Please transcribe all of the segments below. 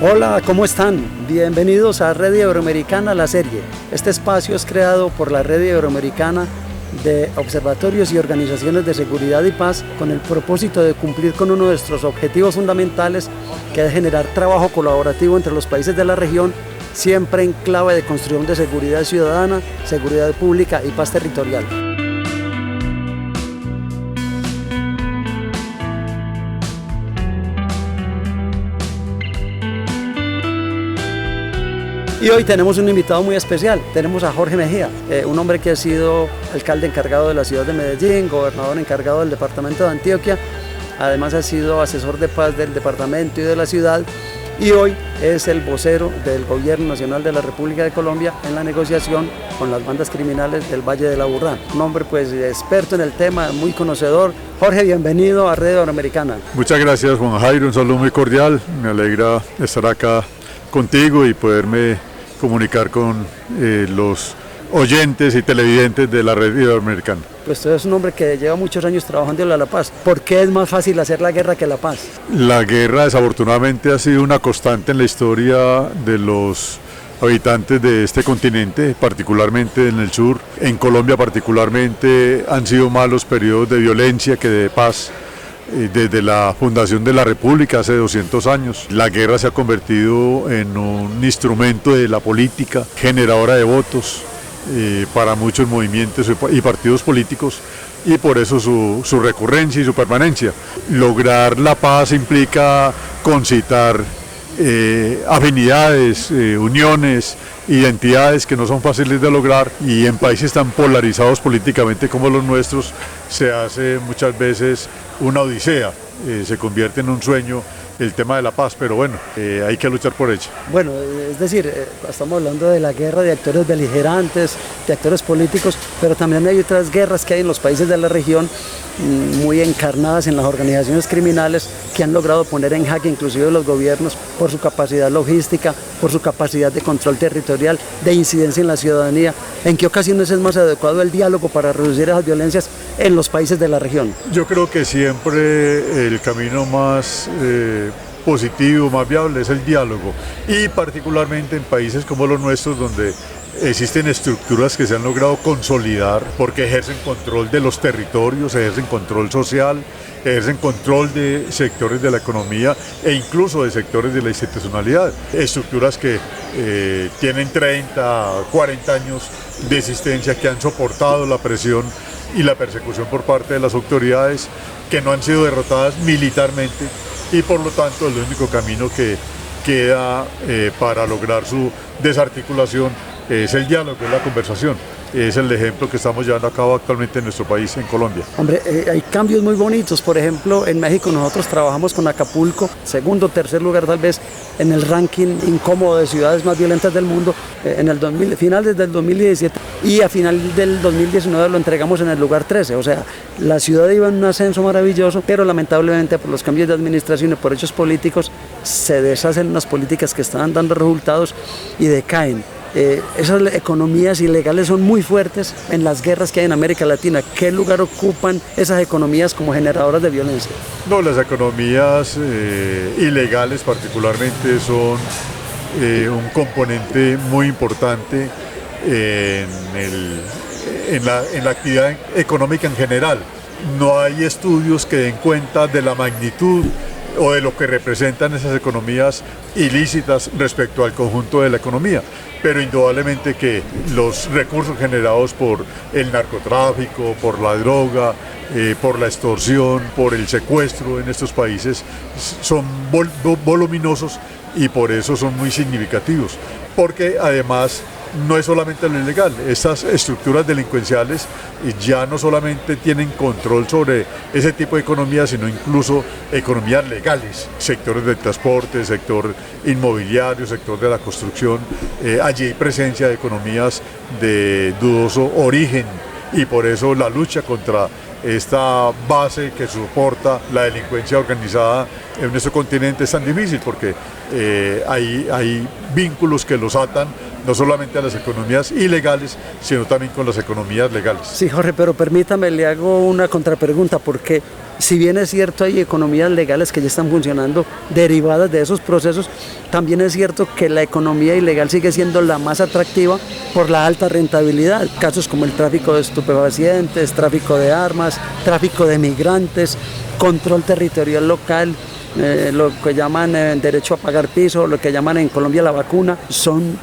Hola, ¿cómo están? Bienvenidos a Red Iberoamericana, la serie. Este espacio es creado por la Red Iberoamericana de Observatorios y Organizaciones de Seguridad y Paz con el propósito de cumplir con uno de nuestros objetivos fundamentales, que es generar trabajo colaborativo entre los países de la región, siempre en clave de construcción de seguridad ciudadana, seguridad pública y paz territorial. Y hoy tenemos un invitado muy especial, tenemos a Jorge Mejía, un hombre que ha sido alcalde encargado de la ciudad de Medellín, gobernador encargado del departamento de Antioquia, además ha sido asesor de paz del departamento y de la ciudad, y hoy es el vocero del Gobierno Nacional de la República de Colombia en la negociación con las bandas criminales del Valle del Aburrá. Un hombre pues experto en el tema, muy conocedor. Jorge, bienvenido a Red Iberoamericana. Muchas gracias, Juan Jairo, un saludo muy cordial, me alegra estar acá contigo y poderme comunicar con los oyentes y televidentes de la Red Iberoamericana. Pues tú eres un hombre que lleva muchos años trabajando en la paz. ¿Por qué es más fácil hacer la guerra que la paz? La guerra desafortunadamente ha sido una constante en la historia de los habitantes de este continente, particularmente en el sur. En Colombia particularmente han sido más los periodos de violencia que de paz. Desde la fundación de la República hace 200 años, la guerra se ha convertido en un instrumento de la política, generadora de votos para muchos movimientos y partidos políticos, y por eso su recurrencia y su permanencia. Lograr la paz implica concitar afinidades, uniones, identidades que no son fáciles de lograr, y en países tan polarizados políticamente como los nuestros se hace muchas veces una odisea, se convierte en un sueño el tema de la paz, pero bueno, hay que luchar por ello. Bueno, es decir, estamos hablando de la guerra de actores beligerantes, de actores políticos, pero también hay otras guerras que hay en los países de la región, muy encarnadas en las organizaciones criminales, que han logrado poner en jaque inclusive los gobiernos por su capacidad logística, por su capacidad de control territorial, de incidencia en la ciudadanía. ¿En qué ocasiones es más adecuado el diálogo para reducir esas violencias en los países de la región? Yo creo que siempre el camino más positivo, más viable es el diálogo, y particularmente en países como los nuestros, donde existen estructuras que se han logrado consolidar porque ejercen control de los territorios, ejercen control social, ejercen control de sectores de la economía e incluso de sectores de la institucionalidad. Estructuras que tienen 30, 40 años de existencia, que han soportado la presión y la persecución por parte de las autoridades, que no han sido derrotadas militarmente, y por lo tanto el único camino que queda para lograr su desarticulación es el diálogo, es la conversación. Es el ejemplo que estamos llevando a cabo actualmente en nuestro país, en Colombia. Hombre, hay cambios muy bonitos. Por ejemplo, en México nosotros trabajamos con Acapulco, segundo o tercer lugar tal vez en el ranking incómodo de ciudades más violentas del mundo, en el finales del 2017, y a final del 2019 lo entregamos en el lugar 13. O sea, la ciudad iba en un ascenso maravilloso, pero lamentablemente por los cambios de administración y por hechos políticos se deshacen unas políticas que estaban dando resultados y decaen. Esas economías ilegales son muy fuertes en las guerras que hay en América Latina. ¿Qué lugar ocupan esas economías como generadoras de violencia? No, las economías ilegales particularmente son un componente muy importante en la actividad económica en general. No hay estudios que den cuenta de la magnitud o de lo que representan esas economías ilícitas respecto al conjunto de la economía, pero indudablemente que los recursos generados por el narcotráfico, por la droga, por la extorsión, por el secuestro en estos países son voluminosos, y por eso son muy significativos, porque además no es solamente lo ilegal, estas estructuras delincuenciales ya no solamente tienen control sobre ese tipo de economía, sino incluso economías legales, sectores del transporte, sector inmobiliario, sector de la construcción. Allí hay presencia de economías de dudoso origen, y por eso la lucha contra esta base que soporta la delincuencia organizada en nuestro continente es tan difícil, porque hay vínculos que los atan no solamente a las economías ilegales, sino también con las economías legales. Sí, Jorge, pero permítame, le hago una contrapregunta, porque si bien es cierto hay economías legales que ya están funcionando derivadas de esos procesos, también es cierto que la economía ilegal sigue siendo la más atractiva por la alta rentabilidad. Casos como el tráfico de estupefacientes, tráfico de armas, tráfico de migrantes, control territorial local, lo que llaman derecho a pagar piso, lo que llaman en Colombia la vacuna, son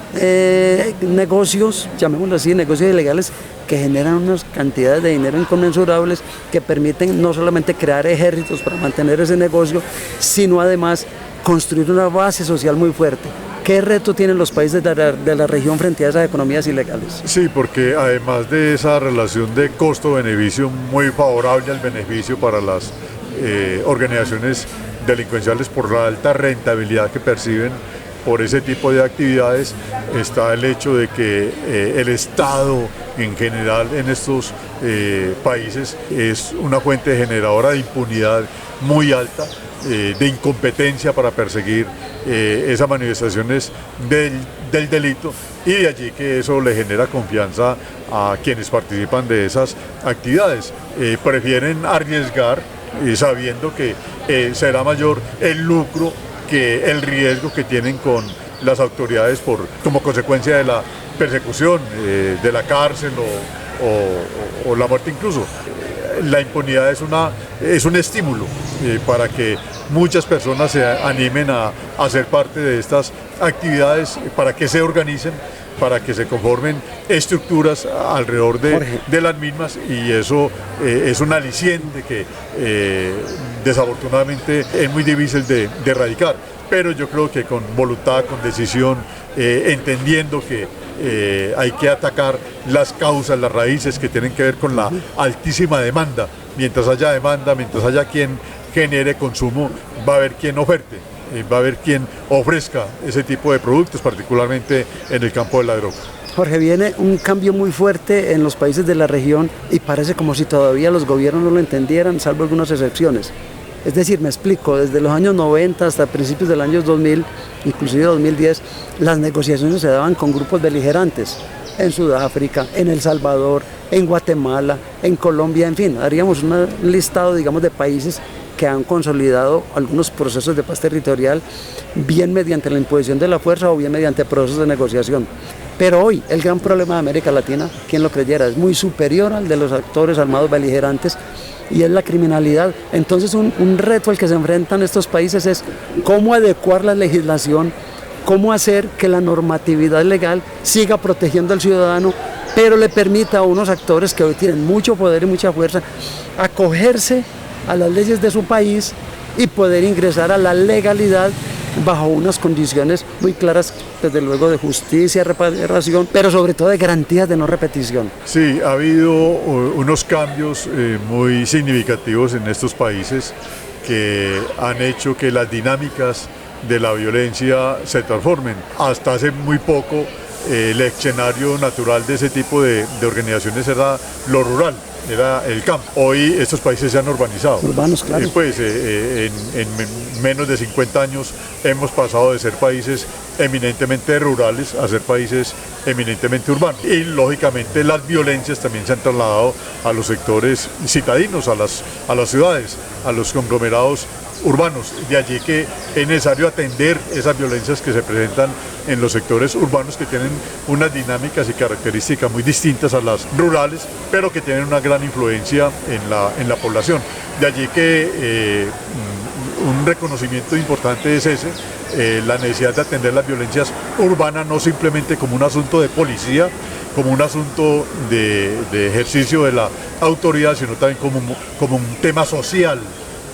negocios, llamémoslo así, negocios ilegales que generan unas cantidades de dinero inconmensurables que permiten no solamente crear ejércitos para mantener ese negocio, sino además construir una base social muy fuerte. ¿Qué reto tienen los países de la región frente a esas economías ilegales? Sí, porque además de esa relación de costo-beneficio muy favorable al beneficio para las organizaciones delincuenciales por la alta rentabilidad que perciben por ese tipo de actividades, está el hecho de que el Estado en general en estos países es una fuente generadora de impunidad muy alta, de incompetencia para perseguir esas manifestaciones del delito, y de allí que eso le genera confianza a quienes participan de esas actividades. Prefieren arriesgar sabiendo que será mayor el lucro que el riesgo que tienen con las autoridades como consecuencia de la persecución, de la cárcel o la muerte incluso. La impunidad es un estímulo para que muchas personas se animen a ser parte de estas actividades, para que se organicen, para que se conformen estructuras alrededor de las mismas, y eso es un aliciente que desafortunadamente es muy difícil de erradicar, pero yo creo que con voluntad, con decisión, entendiendo que hay que atacar las causas, las raíces que tienen que ver con la altísima demanda. Mientras haya demanda, mientras haya quien genere consumo, va a haber quien oferte. Va a haber quien ofrezca ese tipo de productos, particularmente en el campo de la droga. Jorge, viene un cambio muy fuerte en los países de la región y parece como si todavía los gobiernos no lo entendieran, salvo algunas excepciones. Es decir, me explico, desde los años 90 hasta principios del año 2000, inclusive 2010, las negociaciones se daban con grupos beligerantes en Sudáfrica, en El Salvador, en Guatemala, en Colombia, en fin, haríamos un listado, digamos, de países que han consolidado algunos procesos de paz territorial, bien mediante la imposición de la fuerza o bien mediante procesos de negociación. Pero hoy el gran problema de América Latina, quien lo creyera, es muy superior al de los actores armados beligerantes, y es la criminalidad. Entonces un reto al que se enfrentan estos países es cómo adecuar la legislación, cómo hacer que la normatividad legal siga protegiendo al ciudadano, pero le permita a unos actores que hoy tienen mucho poder y mucha fuerza acogerse a las leyes de su país y poder ingresar a la legalidad bajo unas condiciones muy claras, desde luego de justicia, reparación, pero sobre todo de garantías de no repetición. Sí, ha habido unos cambios muy significativos en estos países que han hecho que las dinámicas de la violencia se transformen. Hasta hace muy poco el escenario natural de ese tipo de organizaciones era lo rural, era el campo. Hoy estos países se han urbanizado. Urbanos, claro. En menos de 50 años hemos pasado de ser países eminentemente rurales a ser países eminentemente urbanos. Y lógicamente las violencias también se han trasladado a los sectores citadinos, a las ciudades, a los conglomerados urbanos. De allí que es necesario atender esas violencias que se presentan en los sectores urbanos, que tienen unas dinámicas y características muy distintas a las rurales, pero que tienen una gran influencia en la población. De allí que un reconocimiento importante es ese, la necesidad de atender las violencias urbanas no simplemente como un asunto de policía, como un asunto de ejercicio de la autoridad, sino también como un tema social,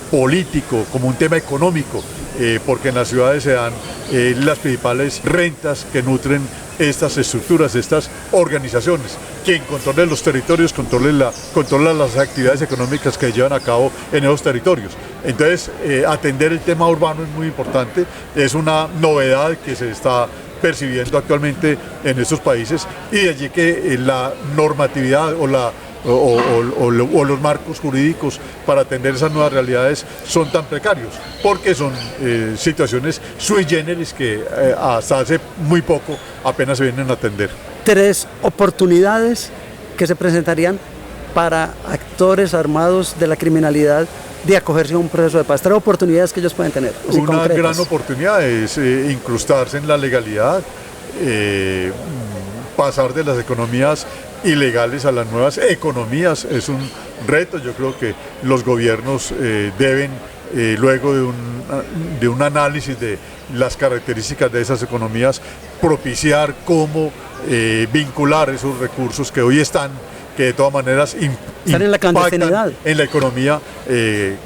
político, como un tema económico, porque en las ciudades se dan las principales rentas que nutren estas estructuras, estas organizaciones. Quien controle los territorios controla las actividades económicas que llevan a cabo en esos territorios. Entonces, atender el tema urbano es muy importante, es una novedad que se está percibiendo actualmente en estos países, y de allí que la normatividad o la o los marcos jurídicos para atender esas nuevas realidades son tan precarios, porque son situaciones sui generis que hasta hace muy poco apenas se vienen a atender. 3 oportunidades que se presentarían para actores armados de la criminalidad de acogerse a un proceso de paz. 3 oportunidades que ellos pueden tener. Una concretas. gran oportunidad es incrustarse en la legalidad, pasar de las economías ilegales a las nuevas economías es un reto. Yo creo que los gobiernos deben, luego de un análisis de las características de esas economías, propiciar cómo vincular esos recursos que hoy están, que de todas maneras están en la clandestinidad, en la economía,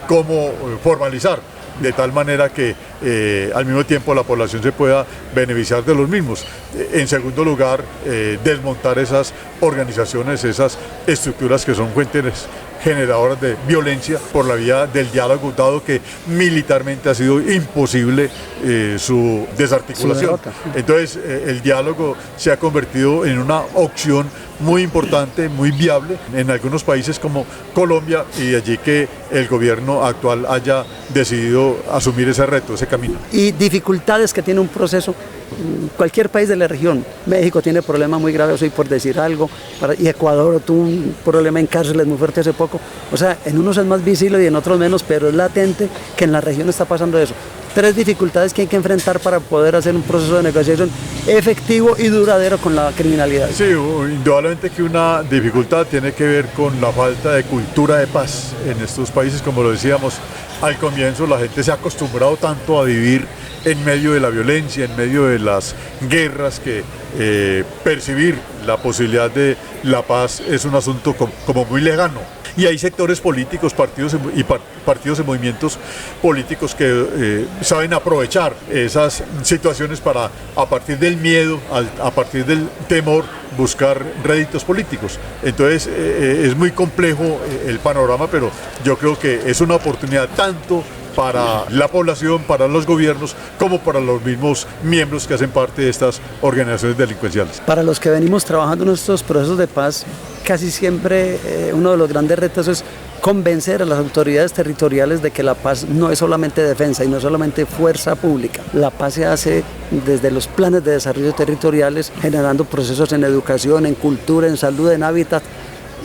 cómo formalizar, de tal manera que al mismo tiempo la población se pueda beneficiar de los mismos. En segundo lugar, desmontar esas organizaciones, esas estructuras que son fuentes generadoras de violencia por la vía del diálogo, dado que militarmente ha sido imposible su desarticulación. Entonces el diálogo se ha convertido en una opción muy importante, muy viable en algunos países como Colombia, y de allí que el gobierno actual haya decidido asumir ese reto, ese camino. Y dificultades que tiene un proceso, cualquier país de la región. México tiene problemas muy graves hoy, por decir algo, y Ecuador tuvo un problema en cárceles muy fuerte hace poco. O sea, en unos es más visible y en otros menos, pero es latente que en la región está pasando eso. 3 dificultades que hay que enfrentar para poder hacer un proceso de negociación efectivo y duradero con la criminalidad. Sí, indudablemente que una dificultad tiene que ver con la falta de cultura de paz en estos países. Como lo decíamos al comienzo, la gente se ha acostumbrado tanto a vivir en medio de la violencia, en medio de las guerras, que percibir la posibilidad de la paz es un asunto como muy lejano. Y hay sectores políticos, partidos y movimientos políticos que saben aprovechar esas situaciones para, a partir del miedo, a partir del temor, buscar réditos políticos. Entonces es muy complejo el panorama, pero yo creo que es una oportunidad tanto para la población, para los gobiernos, como para los mismos miembros que hacen parte de estas organizaciones delincuenciales. Para los que venimos trabajando en estos procesos de paz, casi siempre uno de los grandes retos es convencer a las autoridades territoriales de que la paz no es solamente defensa y no es solamente fuerza pública. La paz se hace desde los planes de desarrollo territoriales, generando procesos en educación, en cultura, en salud, en hábitat,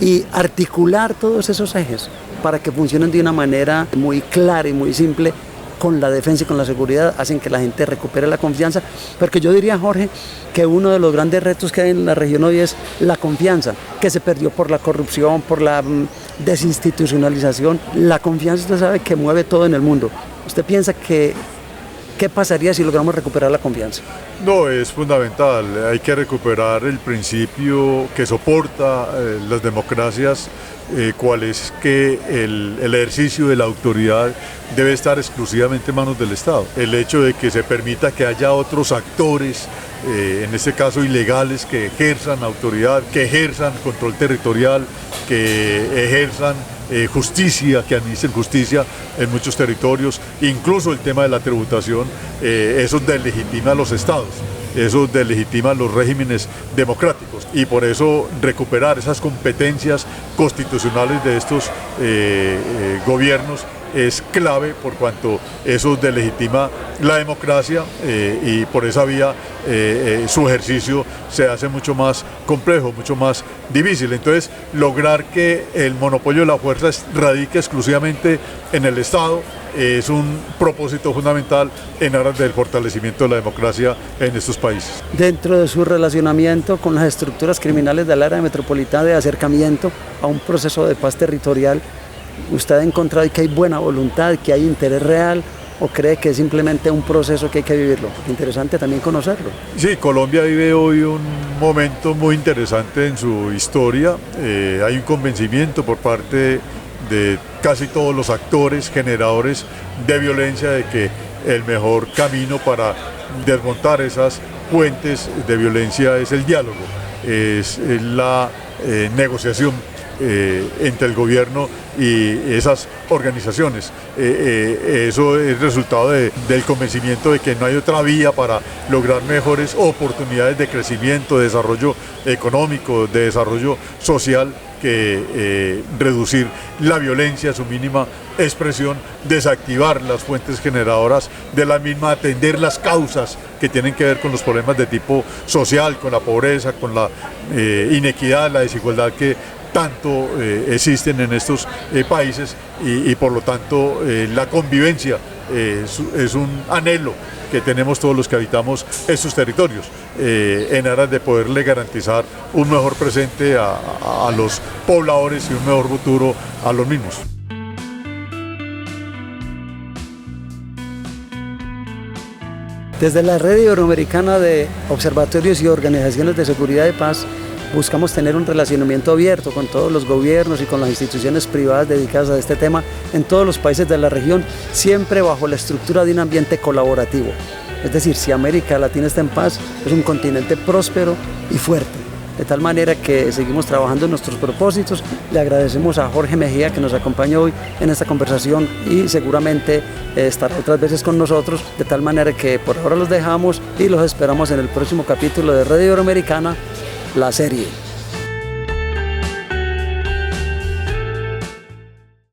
y articular todos esos ejes para que funcionen de una manera muy clara y muy simple con la defensa y con la seguridad, hacen que la gente recupere la confianza, porque yo diría, Jorge, que uno de los grandes retos que hay en la región hoy es la confianza, que se perdió por la corrupción, por la desinstitucionalización. La confianza, usted sabe, que mueve todo en el mundo. ¿Usted piensa que qué pasaría si logramos recuperar la confianza? No, es fundamental. Hay que recuperar el principio que soporta las democracias, cuál es que el ejercicio de la autoridad debe estar exclusivamente en manos del Estado. El hecho de que se permita que haya otros actores, en este caso ilegales, que ejerzan autoridad, que ejerzan control territorial, que ejerzan justicia, que administren justicia en muchos territorios, incluso el tema de la tributación, eso deslegitima a los estados, eso deslegitima los regímenes democráticos, y por eso recuperar esas competencias constitucionales de estos gobiernos es clave, por cuanto eso deslegitima la democracia, y por esa vía su ejercicio se hace mucho más complejo, mucho más difícil. Entonces, lograr que el monopolio de la fuerza radique exclusivamente en el Estado es un propósito fundamental en aras del fortalecimiento de la democracia en estos países. Dentro de su relacionamiento con las estructuras criminales del área metropolitana, de acercamiento a un proceso de paz territorial, ¿usted ha encontrado que hay buena voluntad, que hay interés real, o cree que es simplemente un proceso que hay que vivirlo? Interesante también conocerlo. Sí, Colombia vive hoy un momento muy interesante en su historia. Hay un convencimiento por parte de casi todos los actores generadores de violencia de que el mejor camino para desmontar esas fuentes de violencia es el diálogo, es la negociación entre el gobierno y esas organizaciones. Eso es resultado del convencimiento de que no hay otra vía para lograr mejores oportunidades de crecimiento, de desarrollo económico, de desarrollo social, que reducir la violencia a su mínima expresión, desactivar las fuentes generadoras de la misma, atender las causas que tienen que ver con los problemas de tipo social, con la pobreza, con la inequidad, la desigualdad que tanto existen en estos países y por lo tanto la convivencia es un anhelo que tenemos todos los que habitamos estos territorios en aras de poderle garantizar un mejor presente a los pobladores y un mejor futuro a los mismos. Desde la Red Iberoamericana de Observatorios y Organizaciones de Seguridad y Paz buscamos tener un relacionamiento abierto con todos los gobiernos y con las instituciones privadas dedicadas a este tema en todos los países de la región, siempre bajo la estructura de un ambiente colaborativo. Es decir, si América Latina está en paz, es un continente próspero y fuerte. De tal manera que seguimos trabajando en nuestros propósitos. Le agradecemos a Jorge Mejía que nos acompañó hoy en esta conversación y seguramente estará otras veces con nosotros. De tal manera que por ahora los dejamos y los esperamos en el próximo capítulo de Red Iberoamericana, la serie.